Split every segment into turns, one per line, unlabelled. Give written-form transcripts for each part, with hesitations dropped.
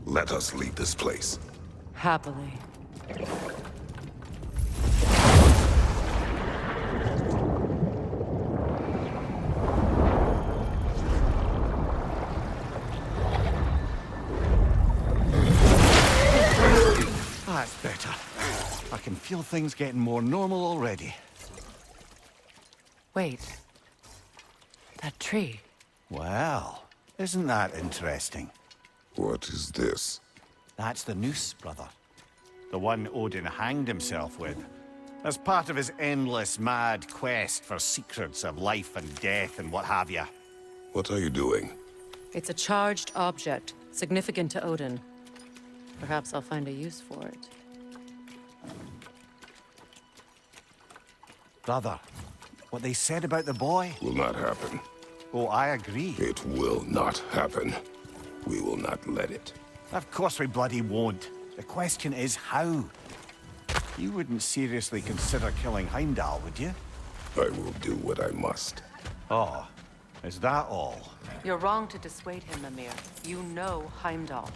Let us leave this place.
Happily.
That's better. I can feel things getting more normal already.
Wait. That tree.
Well, isn't that interesting?
What is this?
That's the noose, brother. The one Odin hanged himself with, as part of his endless, mad quest for secrets of life and death and what have you.
What are you doing?
It's a charged object, significant to Odin. Perhaps I'll find a use for it.
Brother, what they said about the boy?
Will not happen.
Oh, I agree.
It will not happen. We will not let it.
Of course we bloody won't. The question is how. You wouldn't seriously consider killing Heimdall, would you?
I will do what I must.
Oh, is that all?
You're wrong to dissuade him, Mimir. You know Heimdall.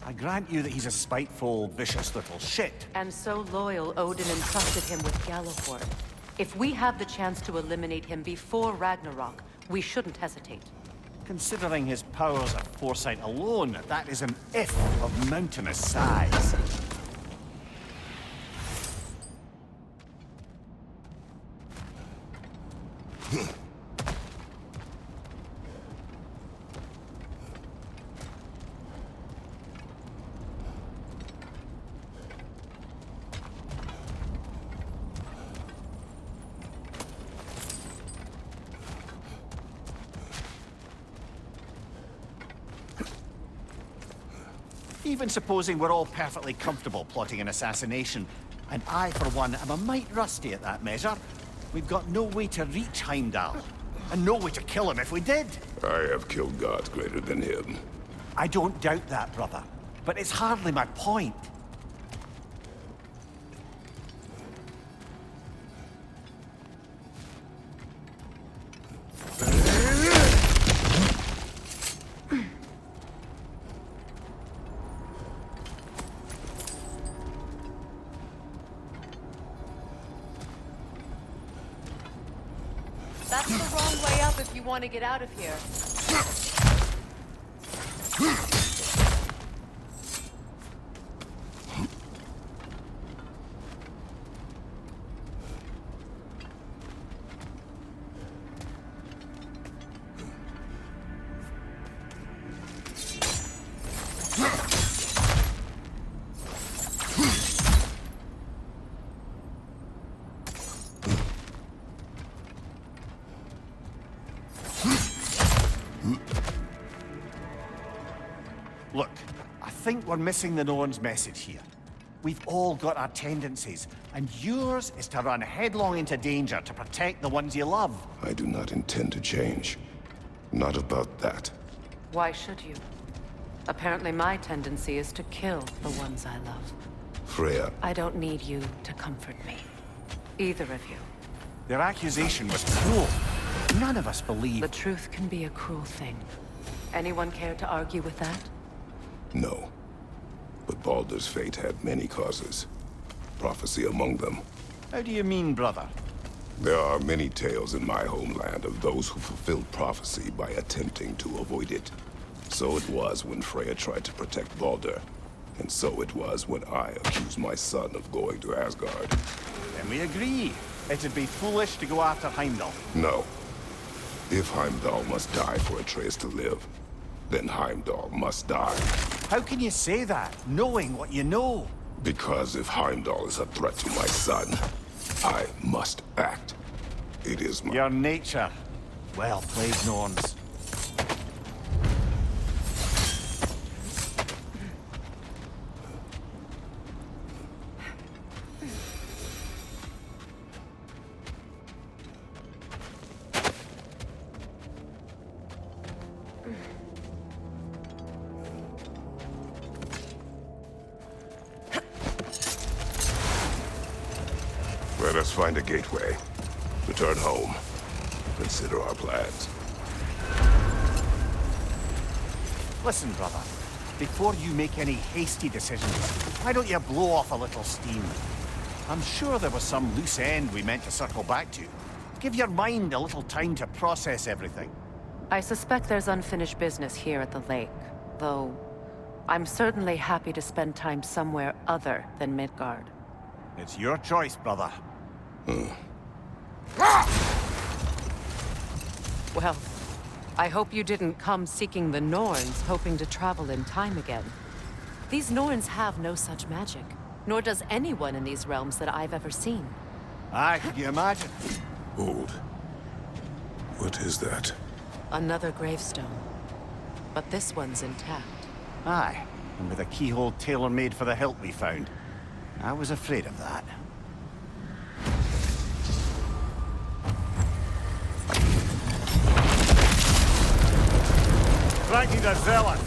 I grant you that he's a spiteful, vicious little shit.
And so loyal, Odin entrusted him with Gjallarhorn. If we have the chance to eliminate him before Ragnarok, we shouldn't hesitate.
Considering his powers of foresight alone, that is an if of mountainous size. Even supposing we're all perfectly comfortable plotting an assassination, and I, for one, am a mite rusty at that measure, we've got no way to reach Heimdall, and no way to kill him if we did.
I have killed gods greater than him.
I don't doubt that, brother, but it's hardly my point.
That's the wrong way up if you want to get out of here.
Look, I think we're missing the Norn's message here. We've all got our tendencies, and yours is to run headlong into danger to protect the ones you love.
I do not intend to change. Not about that.
Why should you? Apparently my tendency is to kill the ones I love.
Freya,
I don't need you to comfort me. Either of you.
Their accusation was cruel. None of us believe.
The truth can be a cruel thing. Anyone care to argue with that?
no. But Baldur's fate had many causes. Prophecy among them.
How do you mean, brother?
There are many tales in my homeland of those who fulfilled prophecy by attempting to avoid it. So it was when Freya tried to protect Baldur. And so it was when I accused my son of going to Asgard.
Then we agree. It'd be foolish to go after Heimdall.
No. If Heimdall must die for Atreus to live, then Heimdall must die.
How can you say that, knowing what you know?
Because if Heimdall is a threat to my son, I must act. It is my...
Your nature. Well played, Norns.
Let us find a gateway. Return home. Consider our plans.
Listen, brother. before you make any hasty decisions, why don't you blow off a little steam? I'm sure there was some loose end we meant to circle back to. Give your mind a little time to process everything.
I suspect there's unfinished business here at the lake, though I'm certainly happy to spend time somewhere other than Midgard.
It's your choice, brother.
Well, I hope you didn't come seeking the Norns, hoping to travel in time again. These Norns have no such magic, nor does anyone in these realms that I've ever seen.
Aye, could you imagine?
Hold. What is that?
Another gravestone. But this one's intact.
Aye, and with a keyhole tailor-made for the hilt we found. I was afraid of that. FrÆkni the Zealot!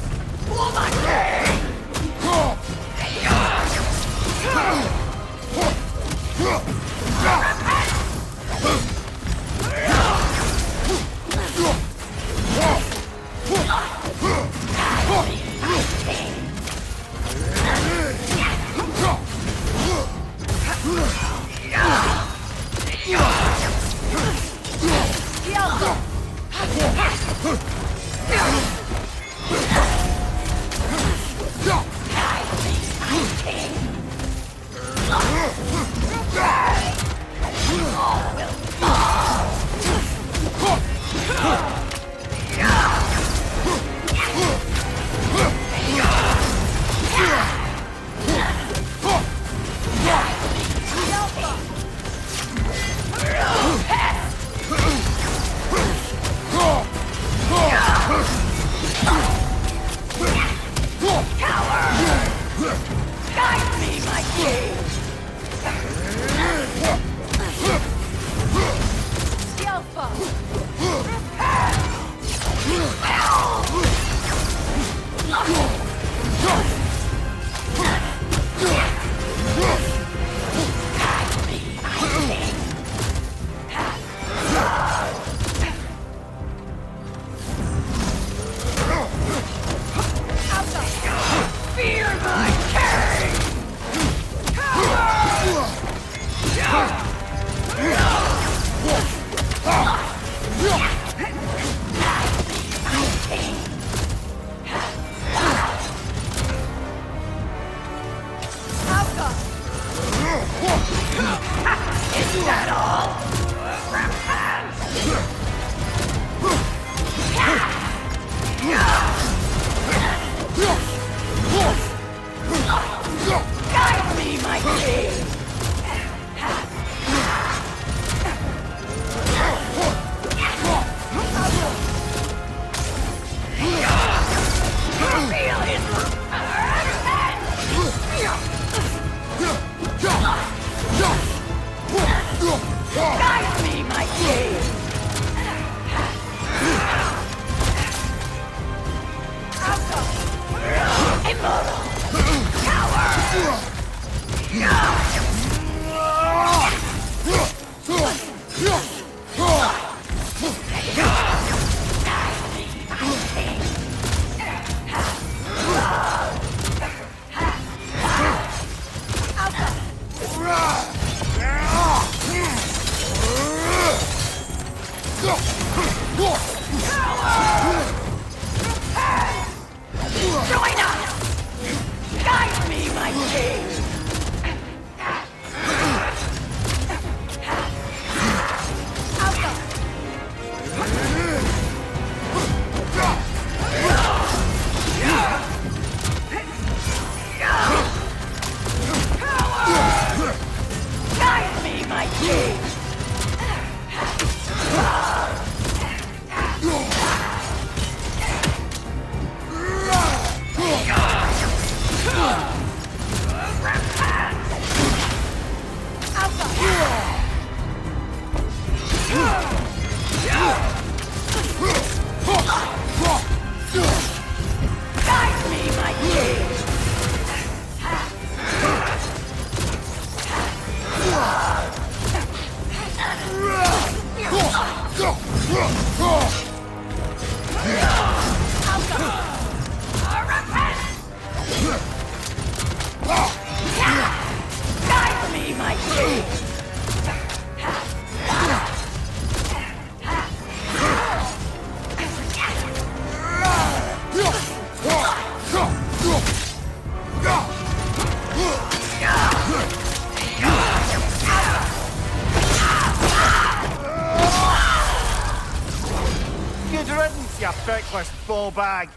worthless ball bag!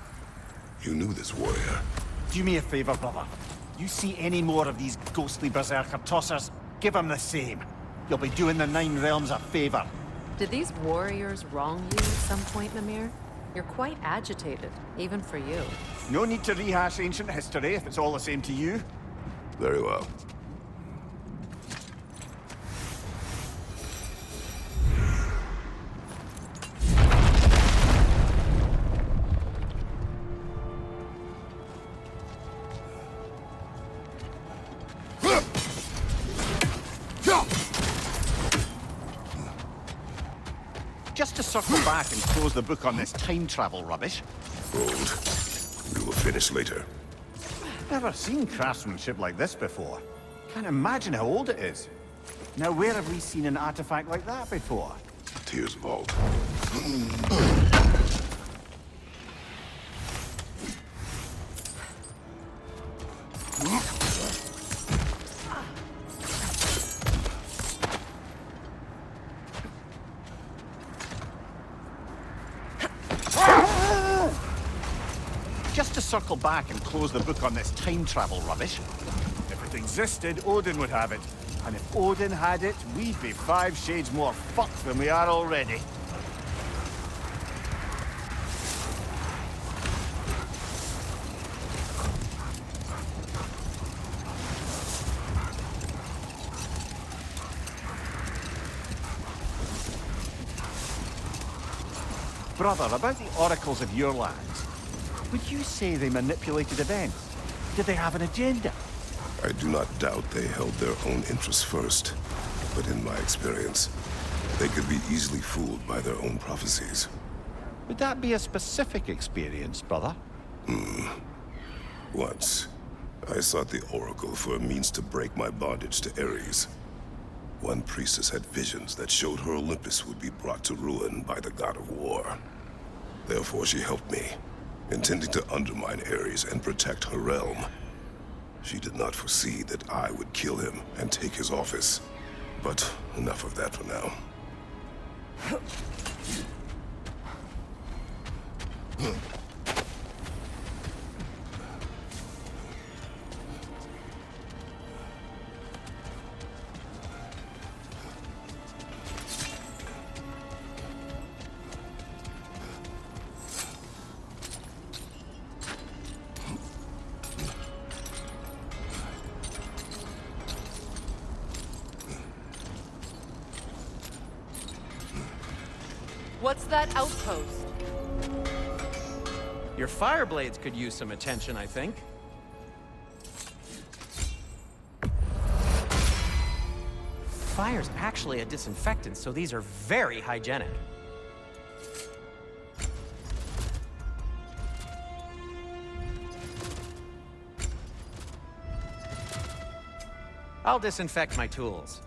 You knew this warrior.
Do me a favor, brother. You see any more of these ghostly berserker tossers, give them the same. You'll be doing the Nine Realms a favor.
Did these warriors wrong you at some point, Mimir? You're quite agitated, even for you.
No need to rehash ancient history if it's all the same to you.
Very well.
Just to circle back and close the book on this time travel rubbish.
Hold. We will finish later.
Never seen craftsmanship like this before. Can't imagine how old it is. Now, where have we seen an artifact like that before?
Tears vault.
Just to circle back and close the book on this time travel rubbish. If it existed, Odin would have it. And if Odin had it, we'd be 5 shades more fucked than we are already. Brother, about the oracles of your lands, would you say they manipulated events? Did they have an agenda?
I do not doubt they held their own interests first. But in my experience, they could be easily fooled by their own prophecies.
Would that be a specific experience, brother?
Once, I sought the Oracle for a means to break my bondage to Ares. One priestess had visions that showed her Olympus would be brought to ruin by the god of war. Therefore she helped me, intending to undermine Ares and protect her realm. She did not foresee that I would kill him and take his office. But enough of that for now.
What's that outpost?
Your fire blades could use some attention, I think. Fire's actually a disinfectant, so these are very hygienic. I'll disinfect my tools.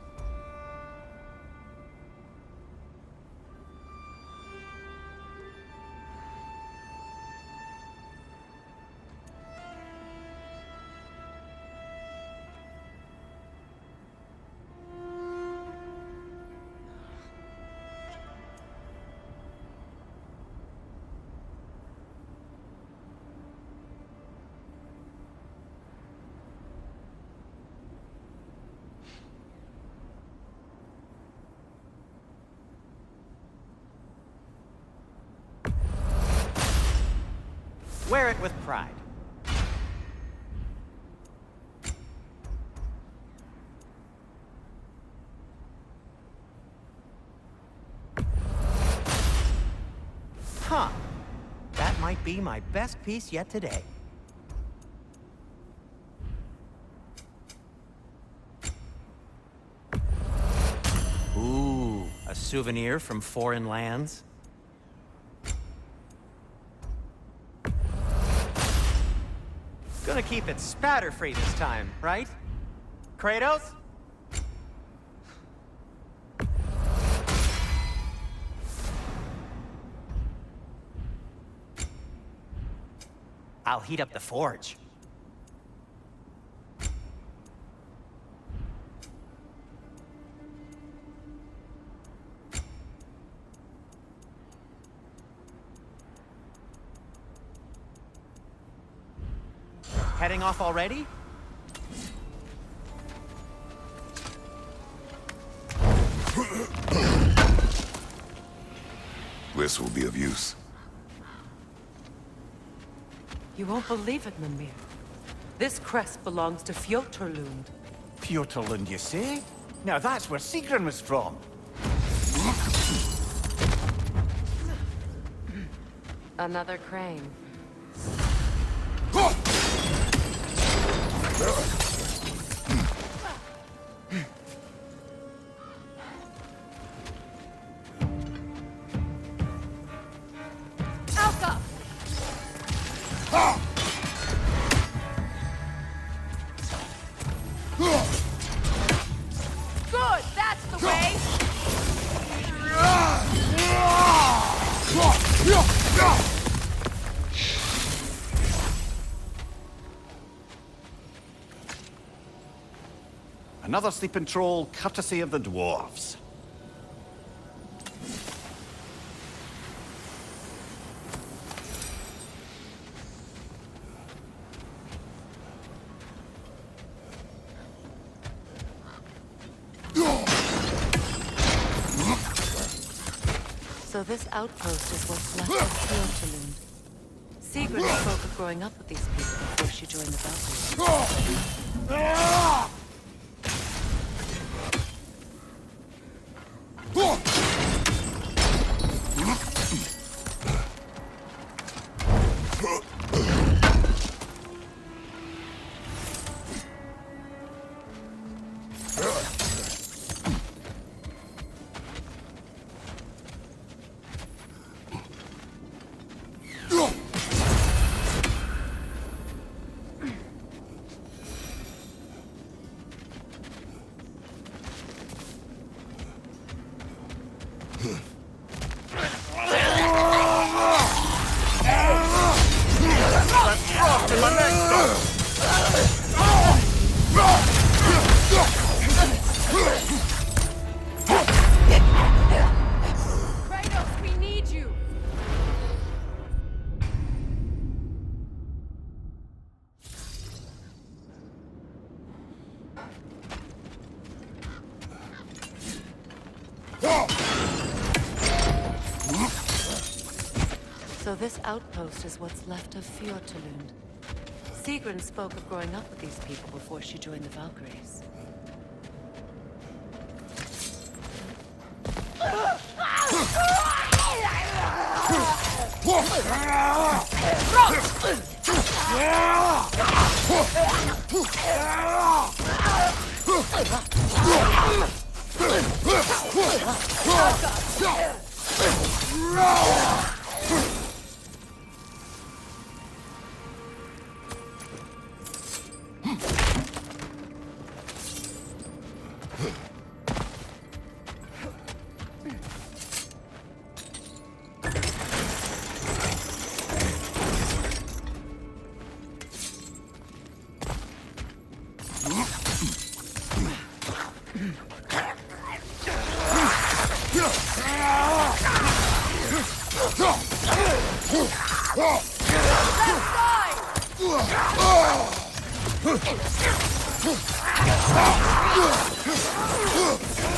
Wear it with pride. Huh. That might be my best piece yet today. Ooh, a souvenir from foreign lands. Gonna keep it spatter-free this time, right? Kratos? I'll heat up the forge. Heading off already?
This will be of use.
You won't believe it, Mimir. This crest belongs to Fjoturlund.
Fjoturlund, you say? Now that's where Sigrun was from.
Another crane. Good, that's the way!
Another sleeping troll, courtesy of the dwarves.
So this outpost is what's left of Fjoturlund. Sigrun spoke of growing up with these people before she joined the Valkyries. Kratos, we need you! So this outpost is what's left of Fjoturlund. Sigrun spoke of growing up with these people before she joined the Valkyries.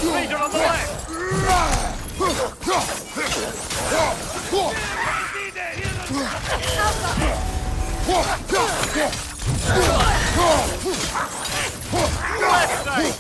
Ranger on the left! Left side!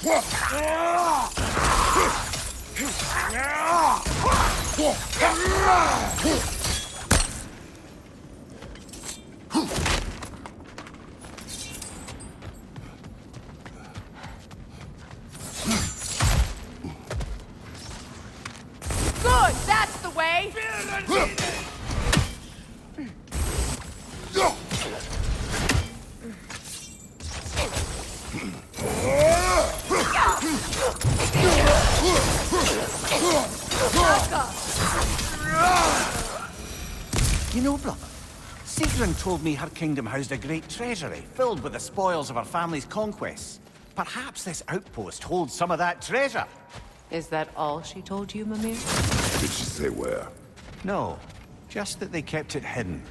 Good! That's the way!
You know, brother, Sigrun told me her kingdom housed a great treasury filled with the spoils of her family's conquests. Perhaps this outpost holds some of that treasure.
Is that all she told you, Mimir?
Did she say where?
No, just that they kept it hidden.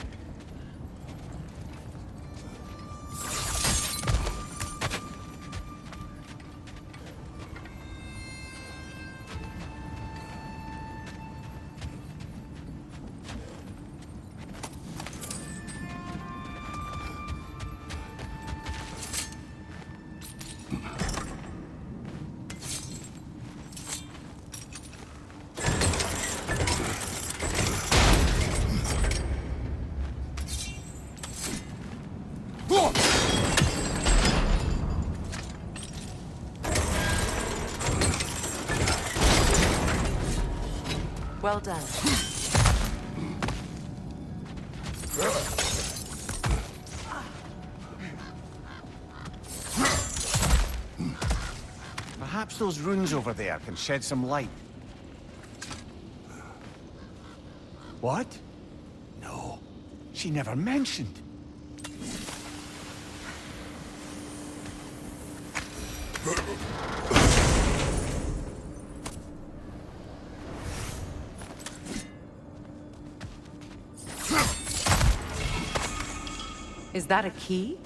Well done.
Perhaps those runes over there can shed some light. What? No, she never mentioned.
Is that a key?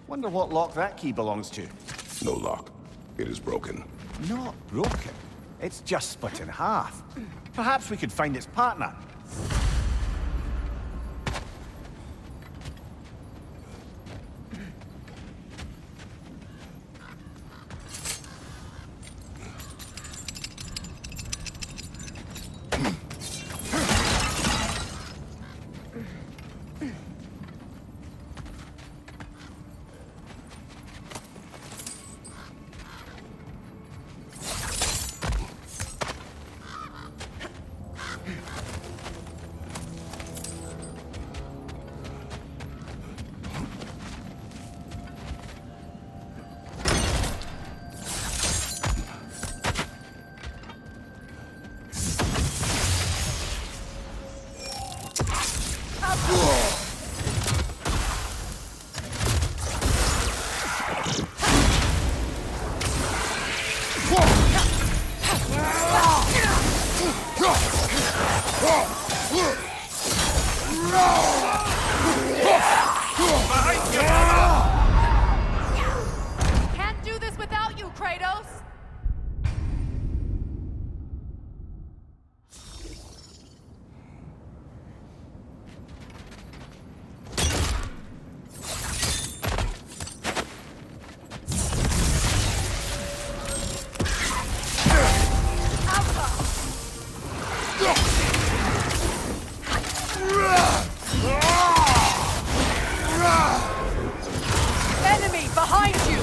Wonder what lock that key belongs to.
No lock. It is broken.
Not broken. It's just split in half. Perhaps we could find its partner.
Can't do this without you, Kratos! Enemy behind you!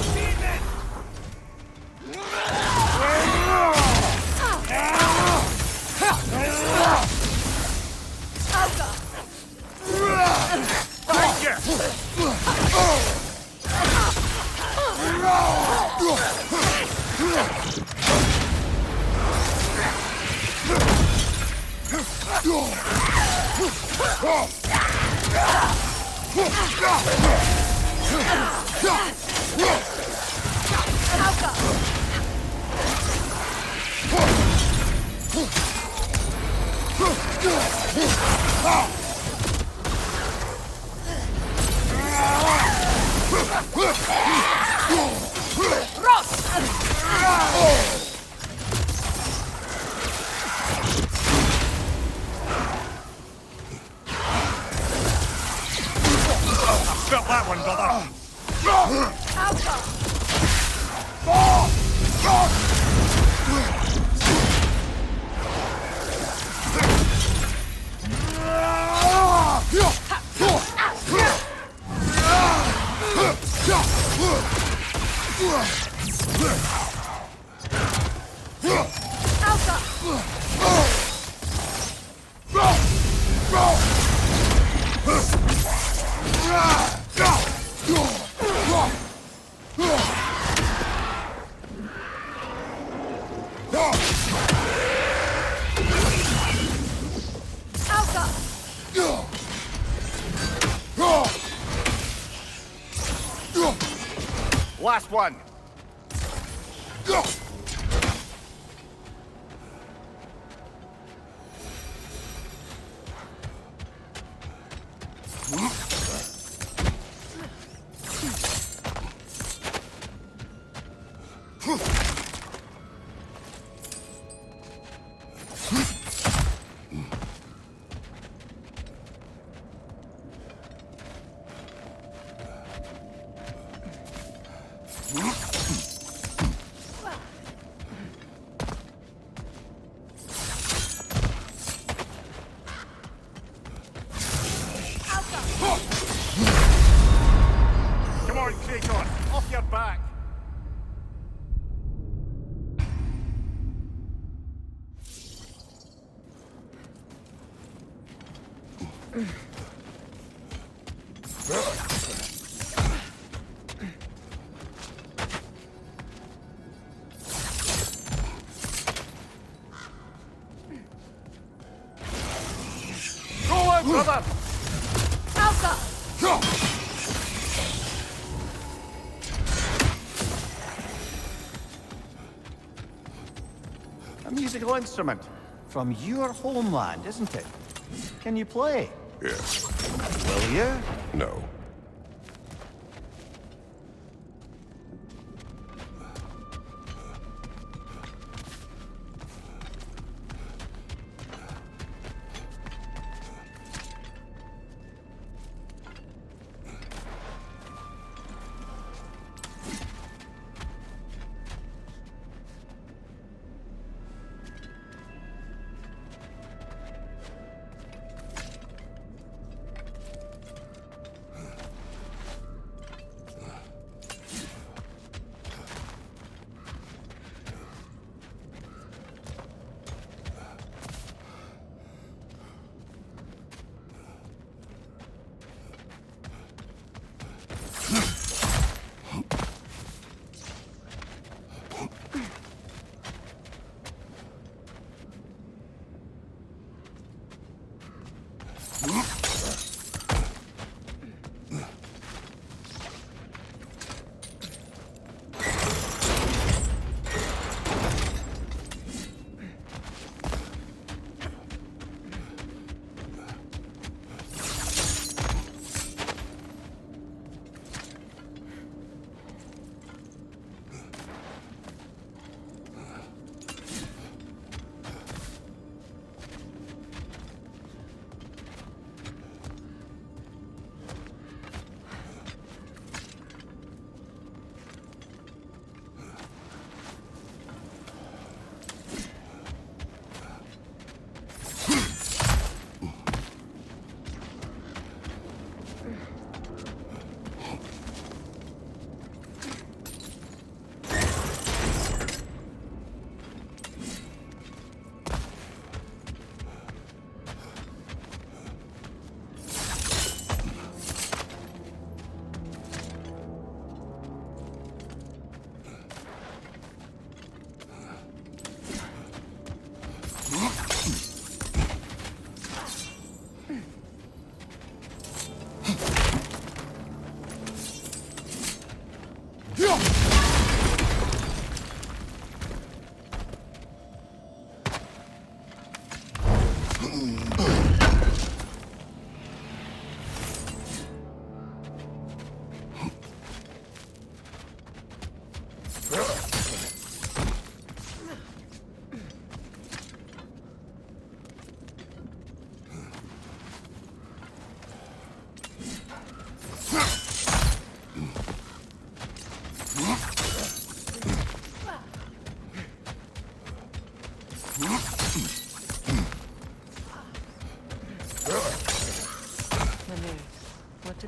Felt that one, brother. Last one. Come on, Kratos, off your back. Go on, brother. A musical instrument from your homeland, isn't it? Can you play?
Yes.
Will you?
No.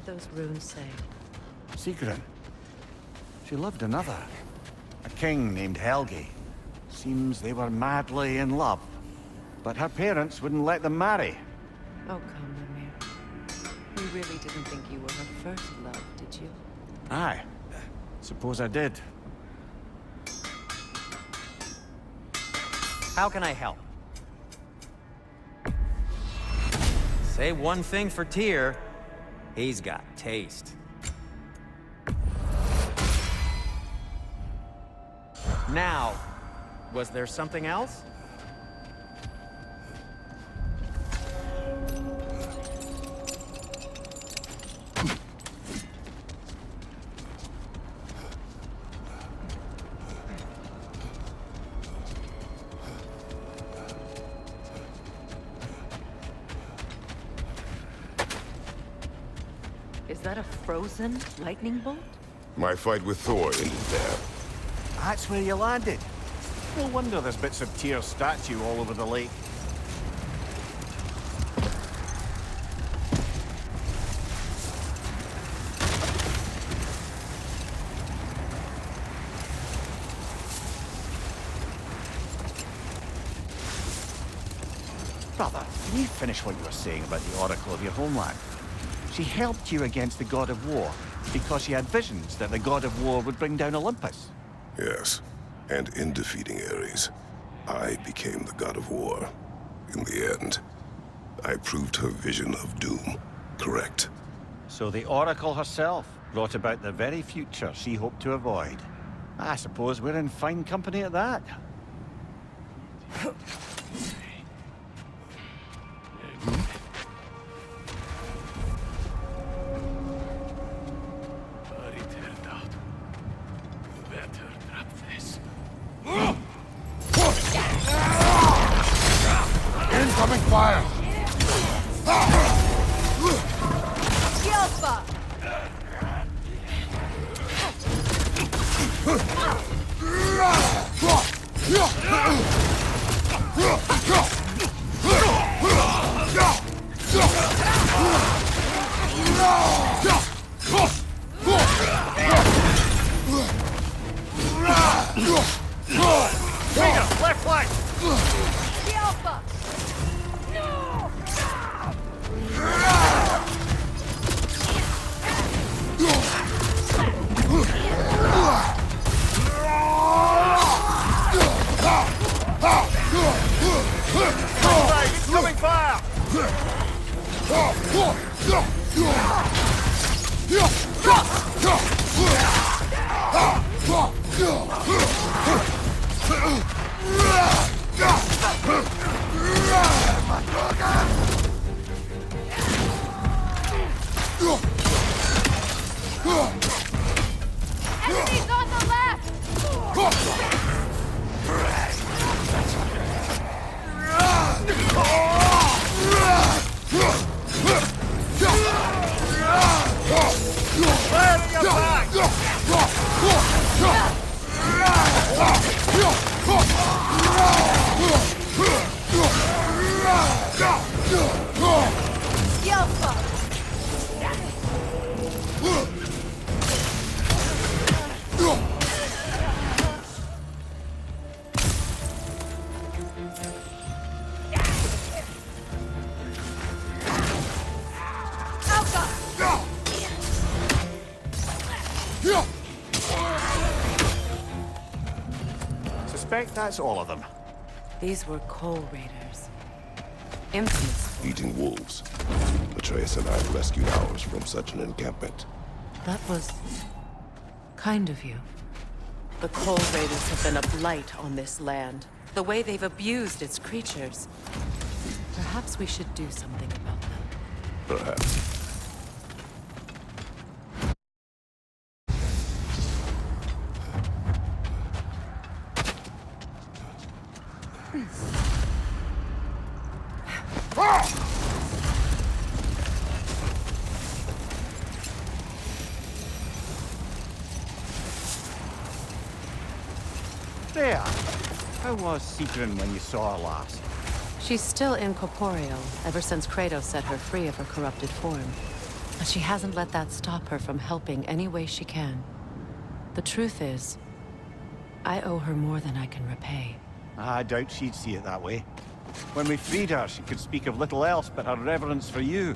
those runes say?
Sigrun. She loved another. A king named Helgi. Seems they were madly in love. But her parents wouldn't let them marry.
Oh, come, Mimir. You really didn't think you were her first love, did you?
Aye. Suppose I did.
How can I help? Say one thing for Tyr, he's got taste. Now, was there something else?
Is that a frozen lightning bolt?
My fight with Thor ended there.
That's where you landed. No wonder there's bits of Tyr's statue all over the lake. Brother, can you finish what you were saying about the Oracle of your homeland? She helped you against the God of War because she had visions that the God of War would bring down Olympus.
Yes, and in defeating Ares, I became the god of war. In the end, I proved her vision of doom correct.
So the Oracle herself brought about the very future she hoped to avoid. I suppose we're in fine company at that.
Incoming fire!
Left flank! Incoming fire!
Enemies on the left!
Clearing your back! Suspect that's all of them.
These were coal raiders. Infamous.
Eating wolves. Atreus and I rescued ours from such an encampment.
That was kind of you. The coal raiders have been a blight on this land. The way they've abused its creatures. Perhaps we should do something about them.
Perhaps.
Freya, how was Sigrun when you saw her last?
She's still incorporeal, ever since Kratos set her free of her corrupted form. But she hasn't let that stop her from helping any way she can. The truth is, I owe her more than I can repay.
I doubt she'd see it that way. When we freed her, she could speak of little else but her reverence for you.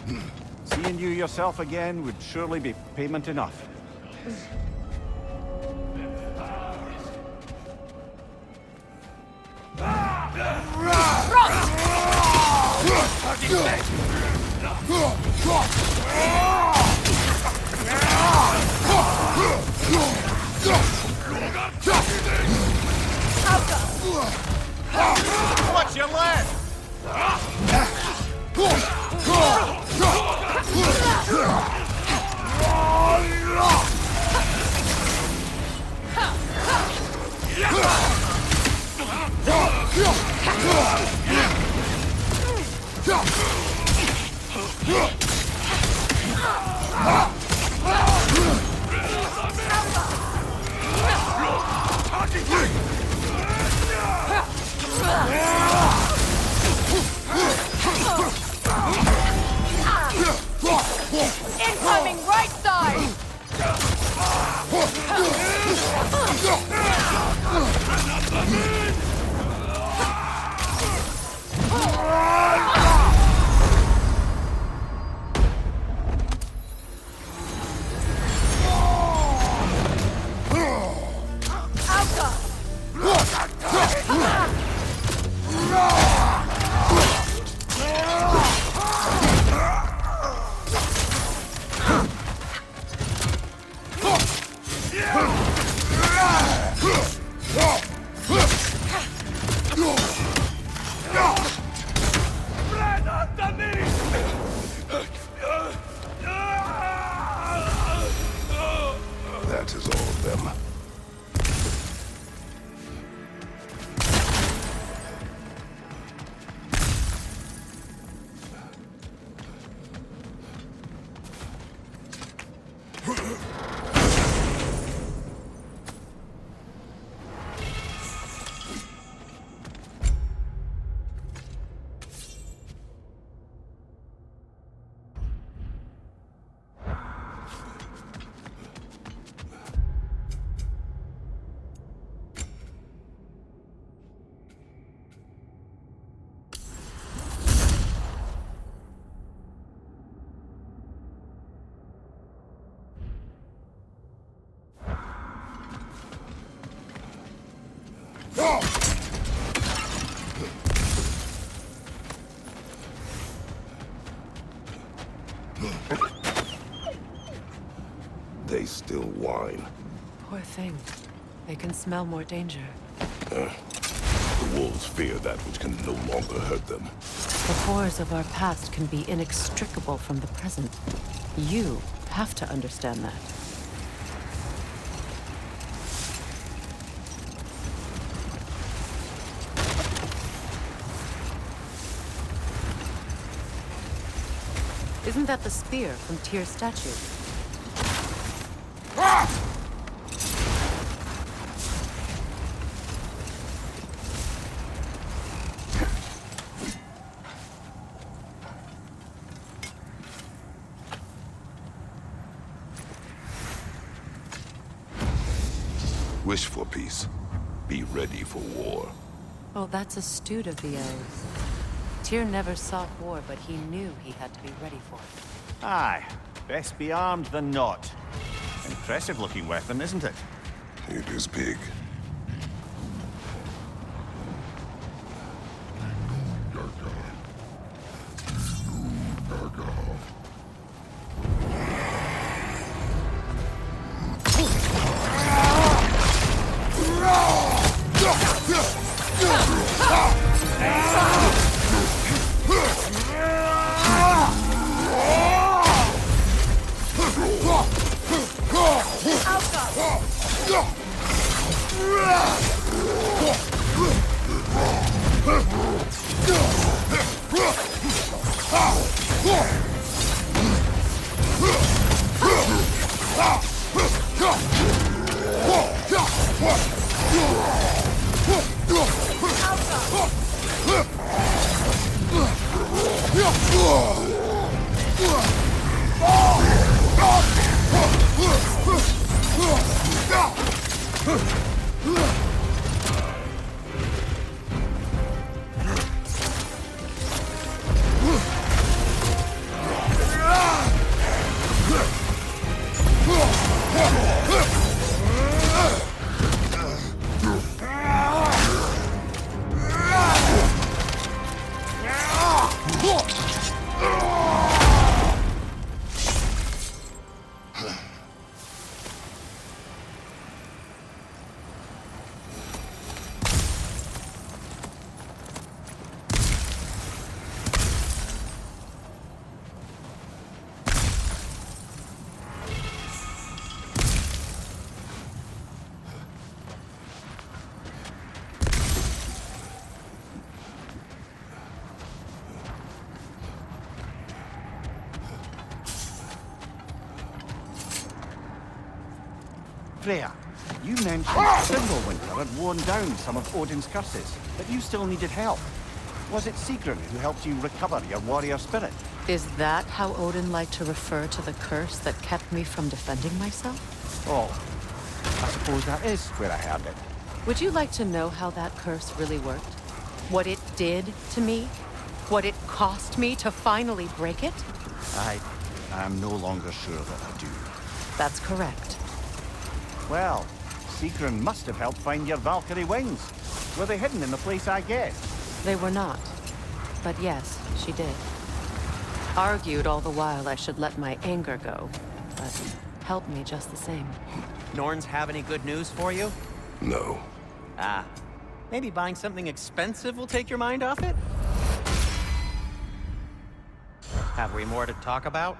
Seeing you yourself again would surely be payment enough. What's your left?
Incoming right side!
That is all of them. They still whine.
Poor thing. They can smell more danger.
The wolves fear that which can no longer hurt them.
The horrors of our past can be inextricable from the present. You have to understand that. Isn't that the spear from Tyr's statue?
Wish for peace. Be ready for war.
Oh, that's astute of the elves. Tyr never sought war, but he knew he had to be ready for it.
Aye, best be armed than not. Impressive looking weapon, isn't it?
It is big.
Freya, you mentioned Fimbulwinter had worn down some of Odin's curses, but you still needed help. Was it Sigrun who helped you recover your warrior spirit?
Is that how Odin liked to refer to the curse that kept me from defending myself?
Oh, I suppose that is where I heard it.
Would you like to know how that curse really worked? What it did to me? What it cost me to finally break it?
I am no longer sure that I do.
That's correct.
Well, Sigrun must have helped find your Valkyrie wings. Were they hidden in the place I guessed?
They were not. But yes, she did. Argued all the while I should let my anger go, but helped me just the same.
Norns have any good news for you?
No.
Ah, maybe buying something expensive will take your mind off it? Have we more to talk about?